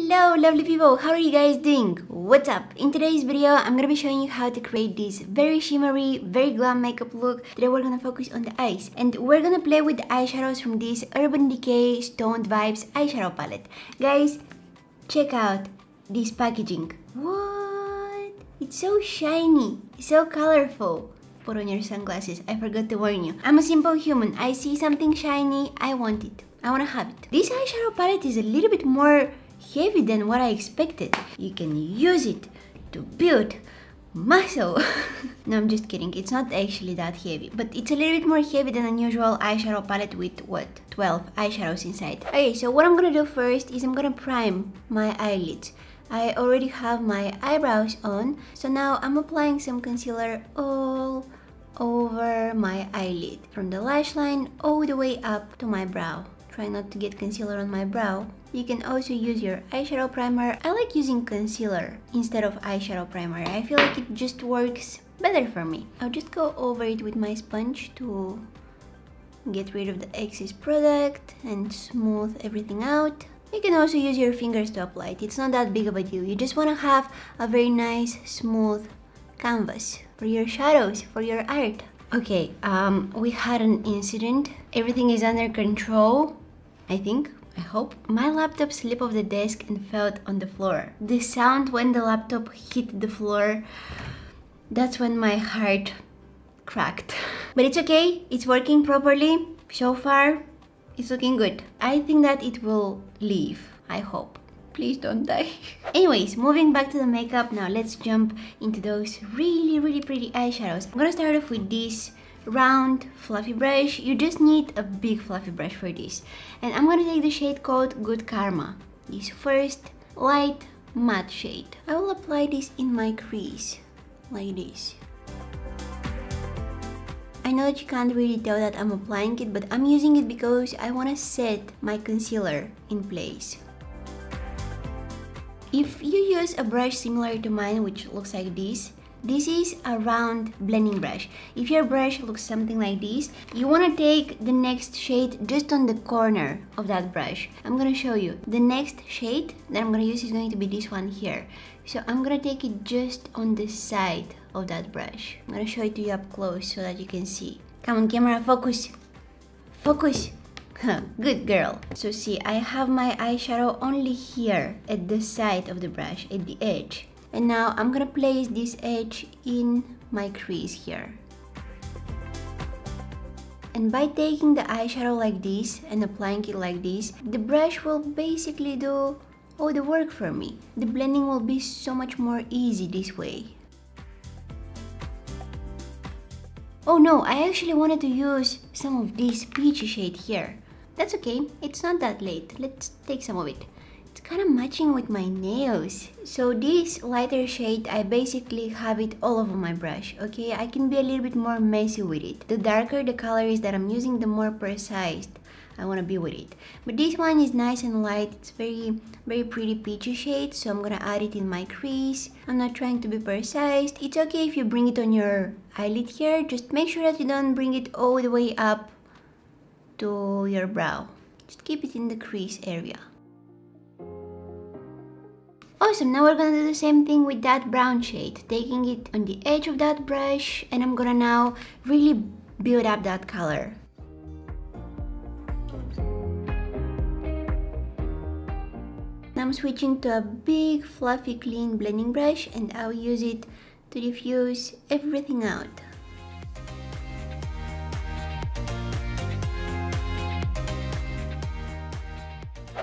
Hello lovely people, how are you guys doing? What's up? In today's video, I'm gonna be showing you how to create this very shimmery, very glam makeup look. Today we're gonna focus on the eyes. And we're gonna play with the eyeshadows from this Urban Decay Stoned Vibes eyeshadow palette. Guys, check out this packaging. What? It's so shiny, so colorful. Put on your sunglasses, I forgot to warn you. I'm a simple human. I see something shiny, I want it. I wanna have it. This eyeshadow palette is a little bit more heavy than what I expected. You can use it to build muscle. No, I'm just kidding. It's not actually that heavy, but it's a little bit more heavy than an usual eyeshadow palette with what? 12 eyeshadows inside. Okay, so what I'm gonna do first is I'm gonna prime my eyelids. I already have my eyebrows on, so now I'm applying some concealer all over my eyelid, from the lash line all the way up to my brow. Try not to get concealer on my brow. You can also use your eyeshadow primer. I like using concealer instead of eyeshadow primer. I feel like it just works better for me. I'll just go over it with my sponge to get rid of the excess product and smooth everything out. You can also use your fingers to apply it. It's not that big of a deal. You just want to have a very nice, smooth canvas for your shadows, for your art. Okay, we had an incident. Everything is under control, I think. I hope. My laptop slipped off the desk and fell on the floor. The sound when the laptop hit the floor, that's when my heart cracked. But it's okay, it's working properly. So far, it's looking good. I think that it will leave, I hope. Please don't die. Anyways, moving back to the makeup, now let's jump into those really pretty eyeshadows. I'm gonna start off with this round fluffy brush. You just need a big fluffy brush for this, and I'm gonna take the shade called Good Karma, this first light matte shade. I will apply this in my crease like this. I know that you can't really tell that I'm applying it, but I'm using it because I want to set my concealer in place. If you use a brush similar to mine, which looks like this is a round blending brush. If your brush looks something like this, you want to take the next shade just on the corner of that brush. I'm going to show you. The next shade that I'm going to use is going to be this one here. So I'm going to take it just on the side of that brush. I'm going to show it to you up close so that you can see. Come on, camera, focus. Focus. Good girl. So see, I have my eyeshadow only here at the side of the brush, at the edge. And now I'm gonna place this edge in my crease here. And by taking the eyeshadow like this and applying it like this, the brush will basically do all the work for me. The blending will be so much more easy this way. Oh no, I actually wanted to use some of this peachy shade here. That's okay, it's not that late. Let's take some of it. It's kind of matching with my nails. So this lighter shade, I basically have it all over my brush, okay? I can be a little bit more messy with it. The darker the color is that I'm using, the more precise I want to be with it. But this one is nice and light. It's very pretty peachy shade, so I'm gonna add it in my crease. I'm not trying to be precise. It's okay if you bring it on your eyelid here. Just make sure that you don't bring it all the way up to your brow. Just keep it in the crease area. Awesome, now we're gonna do the same thing with that brown shade, taking it on the edge of that brush, and I'm gonna now really build up that color. Now I'm switching to a big fluffy clean blending brush, and I'll use it to diffuse everything out.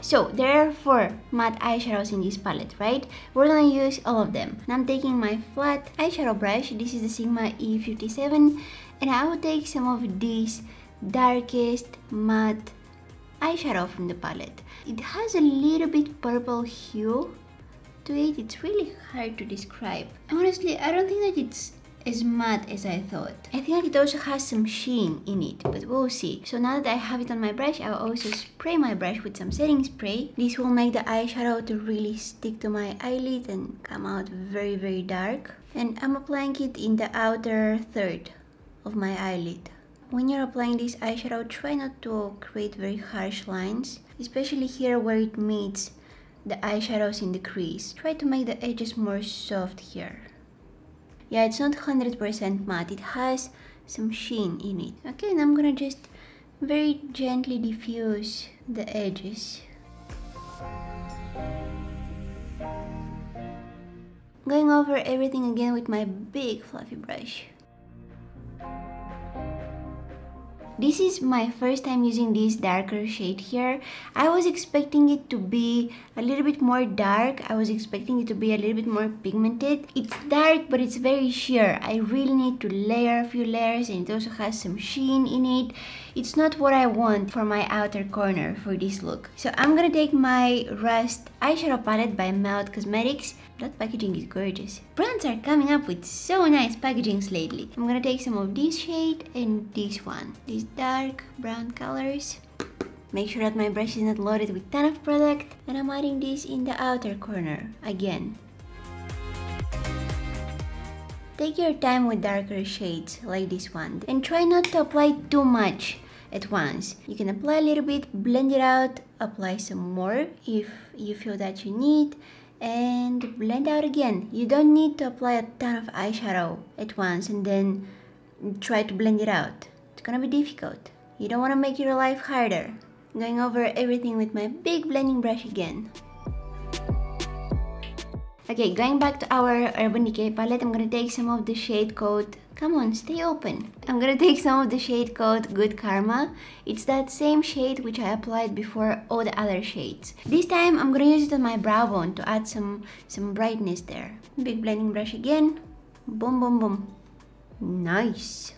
So there are 4 matte eyeshadows in this palette, right? We're gonna use all of them. Now I'm taking my flat eyeshadow brush. This is the Sigma E57, and I will take some of this darkest matte eyeshadow from the palette. It has a little bit purple hue to it. It's really hard to describe. Honestly, I don't think that it's as matte as I thought. I think that it also has some sheen in it, but we'll see. So now that I have it on my brush, I'll also spray my brush with some setting spray. This will make the eyeshadow to really stick to my eyelid and come out very dark. And I'm applying it in the outer third of my eyelid. When you're applying this eyeshadow, try not to create very harsh lines, especially here where it meets the eyeshadows in the crease. Try to make the edges more soft here. Yeah, it's not 100% matte, it has some sheen in it. Okay, and I'm gonna just very gently diffuse the edges. Going over everything again with my big fluffy brush. This is my first time using this darker shade here. I was expecting it to be a little bit more dark. I was expecting it to be a little bit more pigmented. It's dark, but it's very sheer. I really need to layer a few layers, and it also has some sheen in it. It's not what I want for my outer corner for this look. So I'm gonna take my Rust eyeshadow palette by Melt Cosmetics. That packaging is gorgeous. Brands are coming up with so nice packagings lately. I'm gonna take some of this shade and this one. These dark brown colors. Make sure that my brush is not loaded with ton of product. And I'm adding this in the outer corner again. Take your time with darker shades like this one. And try not to apply too much at once. You can apply a little bit, blend it out, apply some more if you feel that you need, and blend out again. You don't need to apply a ton of eyeshadow at once and then try to blend it out. It's gonna be difficult. You don't want to make your life harder. Going over everything with my big blending brush again. Okay, going back to our Urban Decay palette, I'm gonna take some of the shade called, come on, stay open. I'm gonna take some of the shade called Good Karma. It's that same shade which I applied before all the other shades. This time I'm gonna use it on my brow bone to add some brightness there. Big blending brush again. Boom, boom, boom. Nice.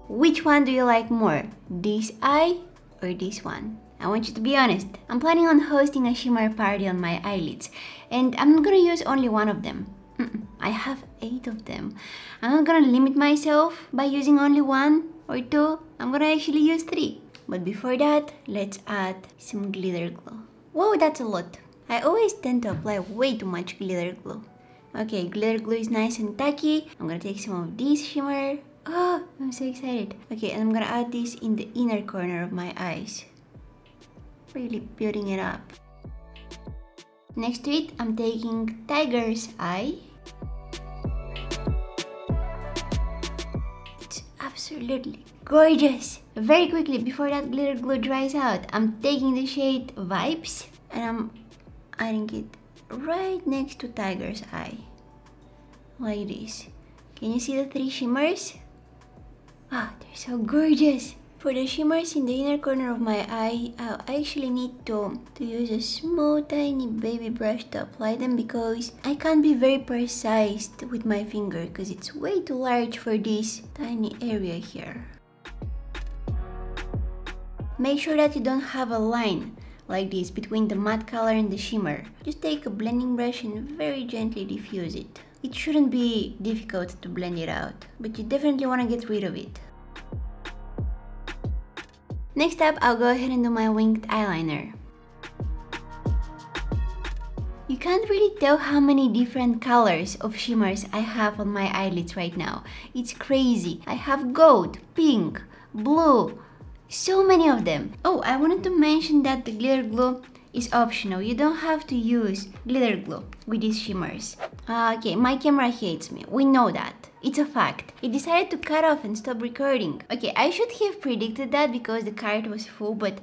Which one do you like more? This eye or this one? I want you to be honest. I'm planning on hosting a shimmer party on my eyelids, and I'm not gonna use only one of them. I have 8 of them. I'm not gonna limit myself by using only 1 or 2. I'm gonna actually use 3. But before that, let's add some glitter glue. Whoa, that's a lot. I always tend to apply way too much glitter glue. Okay, glitter glue is nice and tacky. I'm gonna take some of this shimmer. Oh, I'm so excited. Okay, and I'm gonna add this in the inner corner of my eyes. Really building it up. Next to it, I'm taking Tiger's Eye. It's absolutely gorgeous. Very quickly, before that glitter glue dries out, I'm taking the shade Vibes and I'm adding it right next to Tiger's Eye. Like this. Can you see the 3 shimmers? Ah, they're so gorgeous. For the shimmers in the inner corner of my eye, I actually need to use a small tiny baby brush to apply them because I can't be very precise with my finger because it's way too large for this tiny area here. Make sure that you don't have a line like this between the matte color and the shimmer. Just take a blending brush and very gently diffuse it. It shouldn't be difficult to blend it out, but you definitely want to get rid of it. Next up, I'll go ahead and do my winged eyeliner. You can't really tell how many different colors of shimmers I have on my eyelids right now. It's crazy. I have gold, pink, blue, so many of them. Oh, I wanted to mention that the glitter glue is optional. You don't have to use glitter glue with these shimmers. Okay, my camera hates me. We know that. It's a fact. It decided to cut off and stop recording. Okay, I should have predicted that because the card was full, but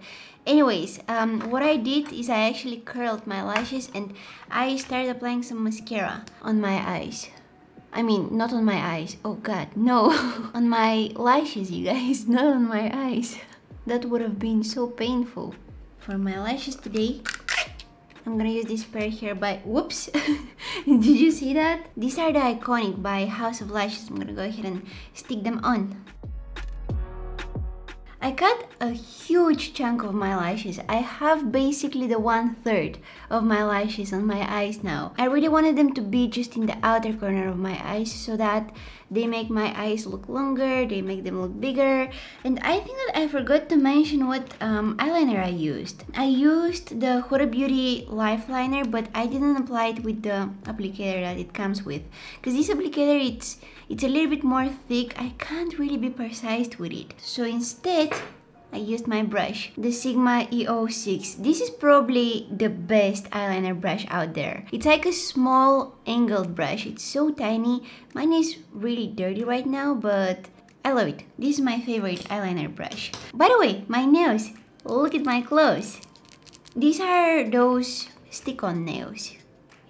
anyways, what I did is I actually curled my lashes and I started applying some mascara on my eyes. I mean, not on my eyes. Oh god, no. On my lashes, you guys, not on my eyes. That would have been so painful. For my lashes today, I'm gonna use this pair here by, whoops, did you see that? These are the Iconic by House of Lashes. I'm gonna go ahead and stick them on. I cut a huge chunk of my lashes. I have basically the 1/3 of my lashes on my eyes now. I really wanted them to be just in the outer corner of my eyes so that they make my eyes look longer, they make them look bigger. And I think that I forgot to mention what eyeliner I used. I used the Huda Beauty Life Liner, but I didn't apply it with the applicator that it comes with. Because this applicator, it's a little bit more thick. I can't really be precise with it. So instead, I used my brush, the Sigma EO6. This is probably the best eyeliner brush out there. It's like a small angled brush. It's so tiny. Mine is really dirty right now, but I love it. This is my favorite eyeliner brush. By the way, my nails. Look at my clothes. These are those stick-on nails.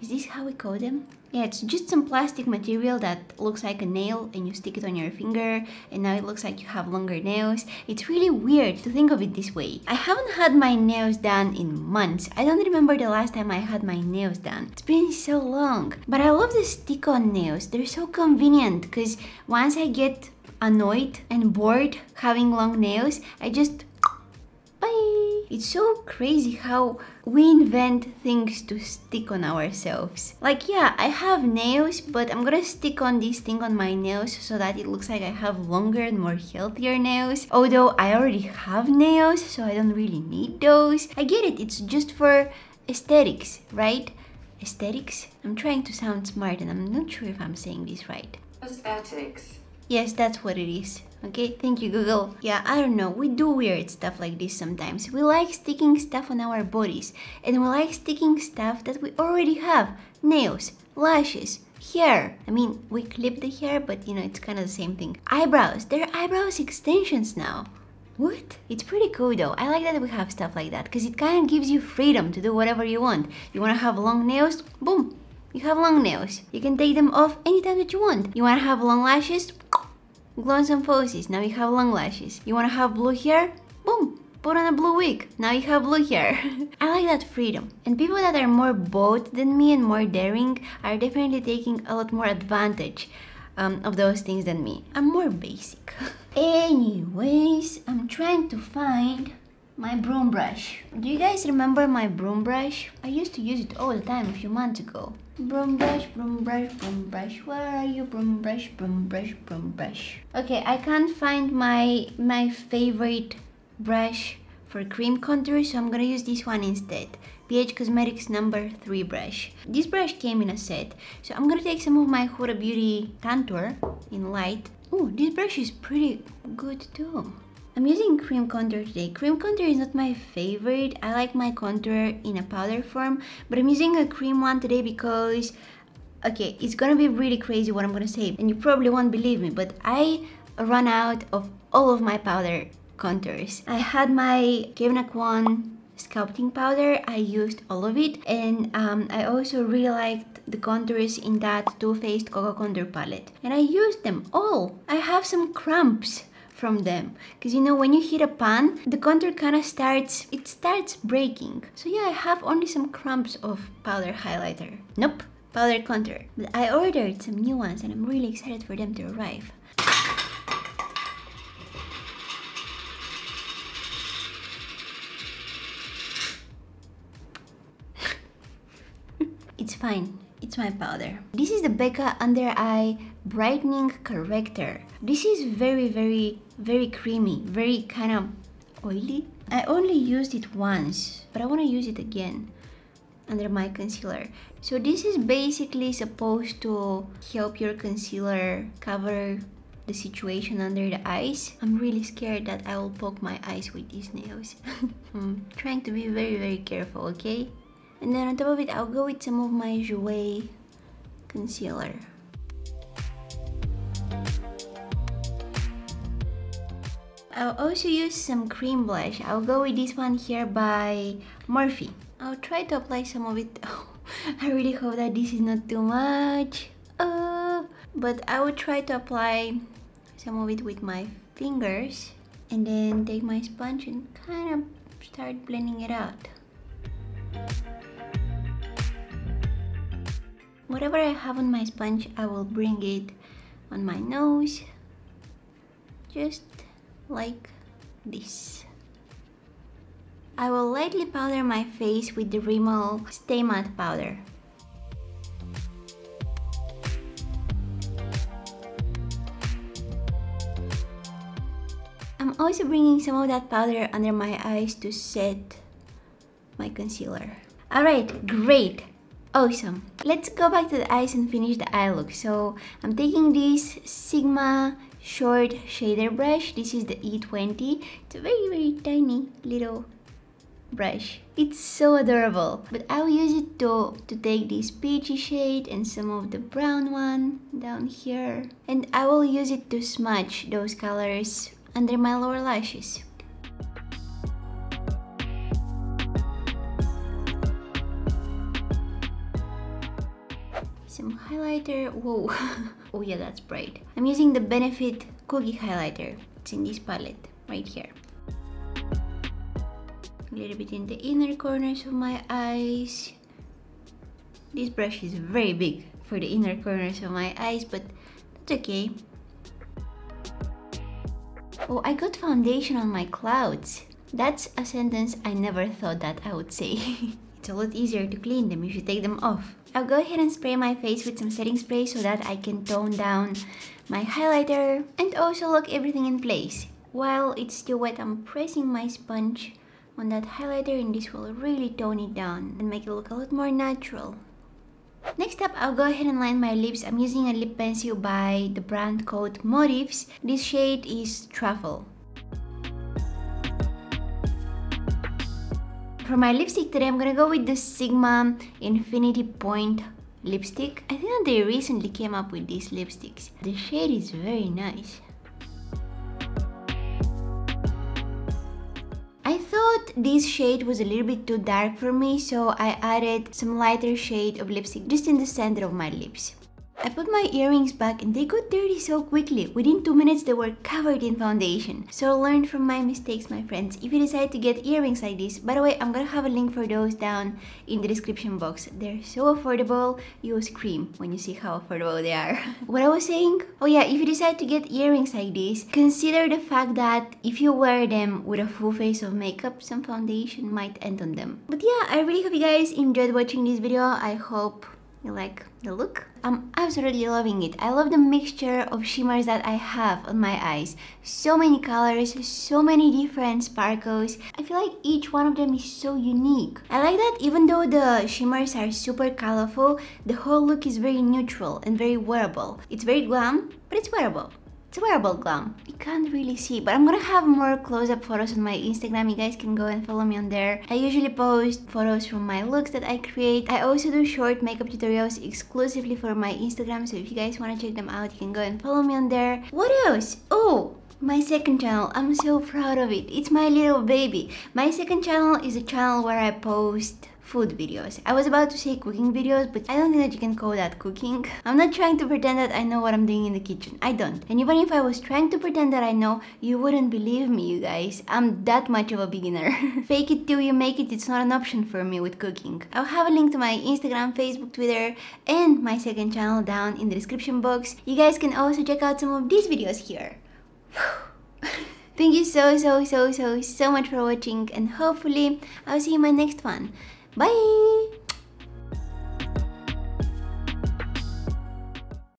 Is this how we call them? Yeah, it's just some plastic material that looks like a nail and you stick it on your finger and now it looks like you have longer nails. It's really weird to think of it this way. I haven't had my nails done in months. I don't remember the last time I had my nails done. It's been so long. But I love the stick-on nails. They're so convenient because once I get annoyed and bored having long nails, I just bye. It's so crazy how we invent things to stick on ourselves. Like, yeah, I have nails, but I'm gonna stick on this thing on my nails so that it looks like I have longer and more healthier nails. Although I already have nails, so I don't really need those. I get it, it's just for aesthetics, right? Aesthetics? I'm trying to sound smart and I'm not sure if I'm saying this right. Aesthetics. Yes, that's what it is. Okay, thank you, Google. Yeah, I don't know, we do weird stuff like this sometimes. We like sticking stuff on our bodies, and we like sticking stuff that we already have. Nails, lashes, hair. I mean, we clip the hair, but you know, it's kind of the same thing. Eyebrows, there are eyebrows extensions now. What? It's pretty cool though. I like that we have stuff like that, because it kind of gives you freedom to do whatever you want. You want to have long nails? Boom! You have long nails. You can take them off anytime that you want. You want to have long lashes? Glue on some poses, now you have long lashes. You want to have blue hair? Boom! Put on a blue wig, now you have blue hair. I like that freedom. And people that are more bold than me and more daring are definitely taking a lot more advantage of those things than me. I'm more basic. Anyways, I'm trying to find my broom brush. Do you guys remember my broom brush? I used to use it all the time a few months ago. Broom brush, broom brush, broom brush. Where are you? Broom brush, broom brush, broom brush. Okay, I can't find my favorite brush for cream contour, so I'm gonna use this one instead. PH Cosmetics number 3 brush. This brush came in a set, so I'm gonna take some of my Huda Beauty contour in light. Oh, this brush is pretty good too. I'm using cream contour today. Cream contour is not my favorite. I like my contour in a powder form, but I'm using a cream one today because, okay, it's gonna be really crazy what I'm gonna say, and you probably won't believe me, but I ran out of all of my powder contours. I had my Kevyn Aucoin sculpting powder. I used all of it, and I also really liked the contours in that Too Faced Cocoa Contour palette, and I used them all. I have some cramps from them, because you know, when you hit a pan, the contour kind of starts breaking. So yeah, I have only some crumbs of powder highlighter. Nope, powder contour. But I ordered some new ones and I'm really excited for them to arrive. It's fine. It's my powder. This is the Becca Under Eye Brightening Corrector. This is very creamy, very kind of oily. I only used it once, but I want to use it again under my concealer. So this is basically supposed to help your concealer cover the situation under the eyes. I'm really scared that I will poke my eyes with these nails. I'm trying to be very careful, okay? And then on top of it, I'll go with some of my Jouer concealer. I'll also use some cream blush. I'll go with this one here by Morphe. I'll try to apply some of it. Oh, I really hope that this is not too much. But I will try to apply some of it with my fingers and then take my sponge and kind of start blending it out. Whatever I have on my sponge, I will bring it on my nose, just like this. I will lightly powder my face with the Rimmel Stay Matte powder. I'm also bringing some of that powder under my eyes to set my concealer. Alright, great! Awesome. Let's go back to the eyes and finish the eye look. So I'm taking this Sigma short shader brush. This is the E20. It's a very tiny little brush. It's so adorable, but I will use it to take this peachy shade and some of the brown one down here, and I will use it to smudge those colors under my lower lashes. Some highlighter. Whoa. Oh yeah, that's bright. I'm using the Benefit Cookie highlighter. It's in this palette right here. A little bit in the inner corners of my eyes. This brush is very big for the inner corners of my eyes, but that's okay. Oh, I got foundation on my clouds. That's a sentence I never thought that I would say. It's a lot easier to clean them if you take them off. I'll go ahead and spray my face with some setting spray so that I can tone down my highlighter and also lock everything in place. While it's still wet, I'm pressing my sponge on that highlighter, and this will really tone it down and make it look a lot more natural. Next up, I'll go ahead and line my lips. I'm using a lip pencil by the brand called Motifs. This shade is Truffle. For my lipstick today, I'm gonna go with the Sigma Infinity Point lipstick. I think that they recently came up with these lipsticks. The shade is very nice. I thought this shade was a little bit too dark for me, so I added some lighter shade of lipstick just in the center of my lips. I put my earrings back and they got dirty so quickly. Within 2 minutes they were covered in foundation. So learn from my mistakes, my friends. If you decide to get earrings like this, by the way, I'm gonna have a link for those down in the description box. They're so affordable, you will scream when you see how affordable they are. What I was saying? Oh yeah, if you decide to get earrings like this, consider the fact that if you wear them with a full face of makeup, some foundation might end on them. But yeah, I really hope you guys enjoyed watching this video. I hope you like the look. I'm absolutely loving it. I love the mixture of shimmers that I have on my eyes. So many colors, so many different sparkles. I feel like each one of them is so unique. I like that even though the shimmers are super colorful, the whole look is very neutral and very wearable. It's very glam, but it's wearable. It's a wearable glam. You can't really see, but I'm gonna have more close-up photos on my Instagram. You guys can go and follow me on there. I usually post photos from my looks that I create. I also do short makeup tutorials exclusively for my Instagram, so if you guys want to check them out, you can go and follow me on there. What else? Oh, my second channel. I'm so proud of it. It's my little baby. My second channel is a channel where I post food videos. I was about to say cooking videos, but I don't think that you can call that cooking. I'm not trying to pretend that I know what I'm doing in the kitchen. I don't. And even if I was trying to pretend that I know, you wouldn't believe me, you guys. I'm that much of a beginner. Fake it till you make it. It's not an option for me with cooking. I'll have a link to my Instagram, Facebook, Twitter, and my second channel down in the description box. You guys can also check out some of these videos here. Thank you so much for watching, and hopefully I'll see you in my next one. Bye!